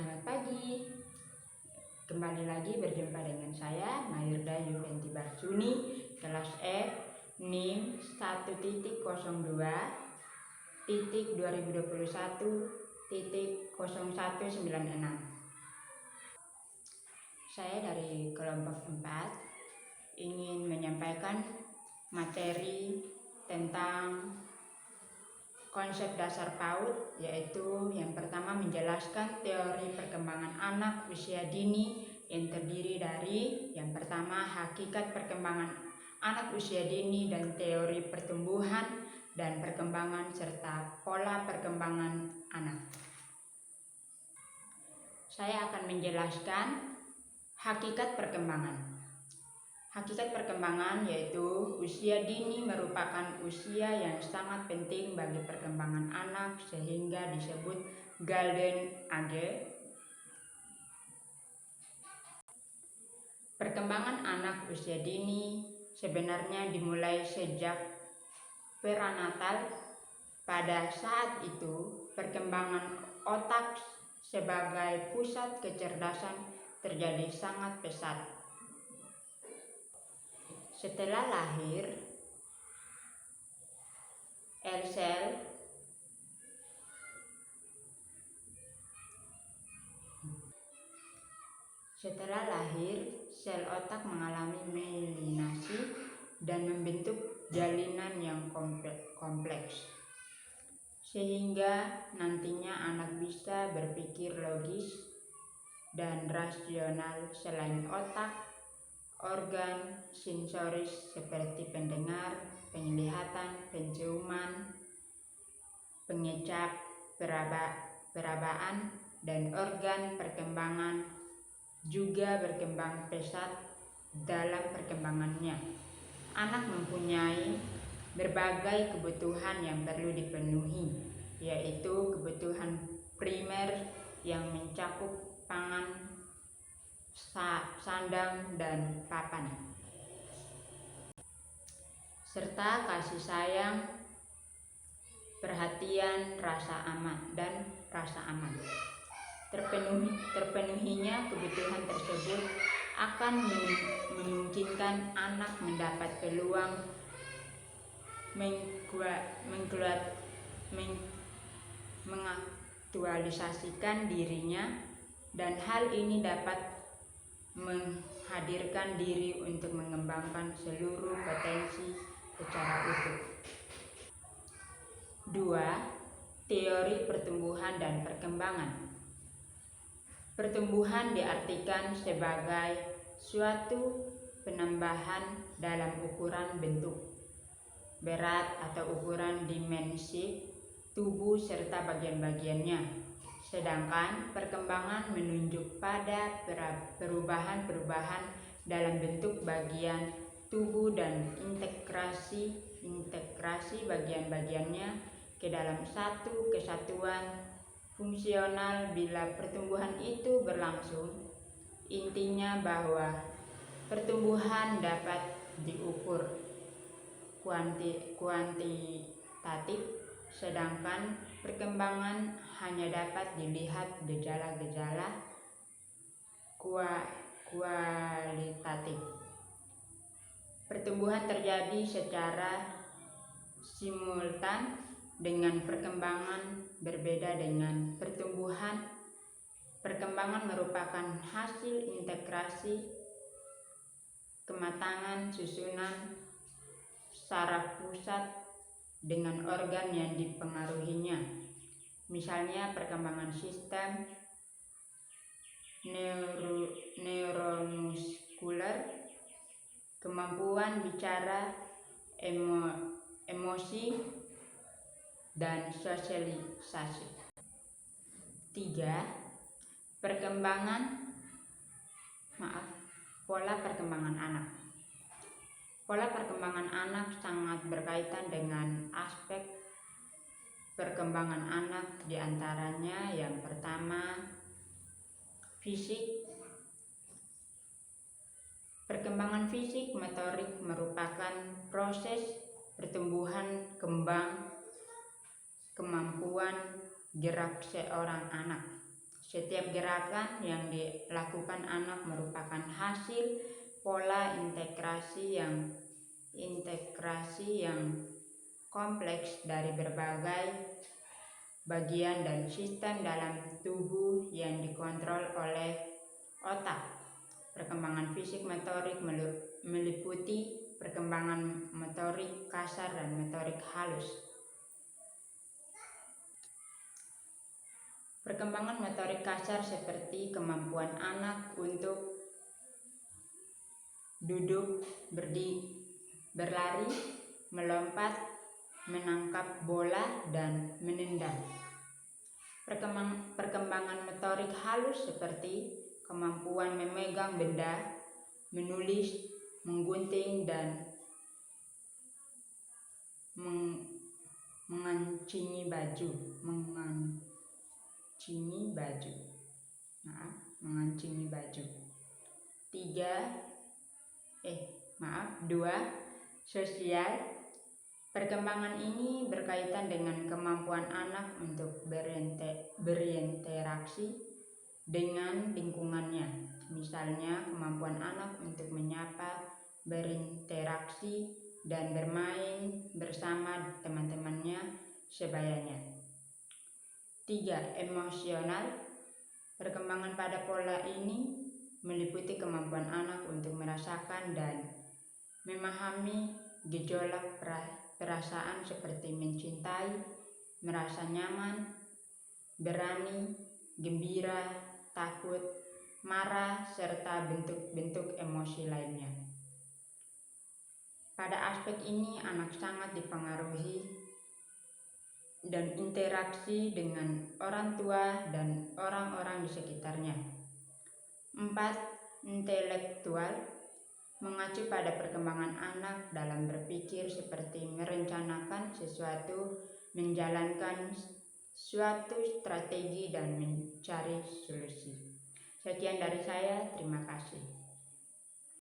Selamat pagi. Kembali lagi berjumpa dengan saya Mayurda Yuventi Barsuni, kelas F, NIM 1.2021.0196. Saya dari kelompok 4 ingin menyampaikan materi tentang konsep dasar PAUD, yaitu yang pertama menjelaskan teori perkembangan anak usia dini yang terdiri dari yang pertama hakikat perkembangan anak usia dini dan teori pertumbuhan dan perkembangan serta pola perkembangan anak. Saya akan menjelaskan hakikat perkembangan. Hakikat perkembangan yaitu usia dini merupakan usia yang sangat penting bagi perkembangan anak sehingga disebut golden age. Perkembangan anak usia dini sebenarnya dimulai sejak peranatal. Pada saat itu, perkembangan otak sebagai pusat kecerdasan terjadi sangat pesat. Setelah lahir, sel otak mengalami melinasi dan membentuk jalinan yang kompleks, sehingga nantinya anak bisa berpikir logis dan rasional. Selain otak, organ sensoris seperti pendengar, penglihatan, penciuman, pengecap, perabaan, dan organ perkembangan juga berkembang pesat dalam perkembangannya. Anak mempunyai berbagai kebutuhan yang perlu dipenuhi, yaitu kebutuhan primer yang mencakup pangan, sandang, dan papan, serta kasih sayang, perhatian, rasa aman. Terpenuhinya kebutuhan tersebut akan memungkinkan anak mendapat peluang mengaktualisasikan dirinya, dan hal ini dapat menghadirkan diri untuk mengembangkan seluruh potensi secara utuh. 2. Teori pertumbuhan dan perkembangan. Pertumbuhan diartikan sebagai suatu penambahan dalam ukuran bentuk, berat atau ukuran dimensi tubuh serta bagian-bagiannya. Sedangkan perkembangan menunjuk pada perubahan-perubahan dalam bentuk bagian tubuh dan integrasi bagian-bagiannya ke dalam satu kesatuan fungsional. Bila pertumbuhan itu berlangsung, intinya bahwa pertumbuhan dapat diukur kuantitatif, sedangkan perkembangan hanya dapat dilihat gejala-gejala kualitatif. Pertumbuhan terjadi secara simultan dengan perkembangan. Berbeda dengan pertumbuhan, perkembangan merupakan hasil integrasi kematangan susunan saraf pusat dengan organ yang dipengaruhinya. Misalnya perkembangan sistem neuromuskuler, kemampuan bicara, emosi, dan sosialisasi. 3. Pola perkembangan anak. Pola perkembangan anak sangat berkaitan dengan aspek perkembangan anak, diantaranya yang pertama fisik. Perkembangan fisik motorik merupakan proses pertumbuhan kembang kemampuan gerak seorang anak. Setiap berbagai gerakan yang dilakukan anak merupakan hasil pola integrasi yang kompleks dari berbagai bagian dan sistem dalam tubuh yang dikontrol oleh otak. Perkembangan fisik motorik meliputi perkembangan motorik kasar dan motorik halus. Perkembangan motorik kasar seperti kemampuan anak untuk duduk, berlari, melompat, menangkap bola, dan menendang. Perkembangan motorik halus seperti kemampuan memegang benda, menulis, menggunting, dan mengancingi baju. Mengancingi baju. 2. Sosial. Perkembangan ini berkaitan dengan kemampuan anak untuk berinteraksi dengan lingkungannya. Misalnya, kemampuan anak untuk menyapa, berinteraksi, dan bermain bersama teman-temannya sebayanya. 3. Emosional. Perkembangan pada pola ini meliputi kemampuan anak untuk merasakan dan memahami gejolak perasaan seperti mencintai, merasa nyaman, berani, gembira, takut, marah, serta bentuk-bentuk emosi lainnya. Pada aspek ini, anak sangat dipengaruhi dan interaksi dengan orang tua dan orang-orang di sekitarnya. 4. Intelektual. Mengacu pada perkembangan anak dalam berpikir seperti merencanakan sesuatu, menjalankan suatu strategi, dan mencari solusi. Sekian dari saya, terima kasih.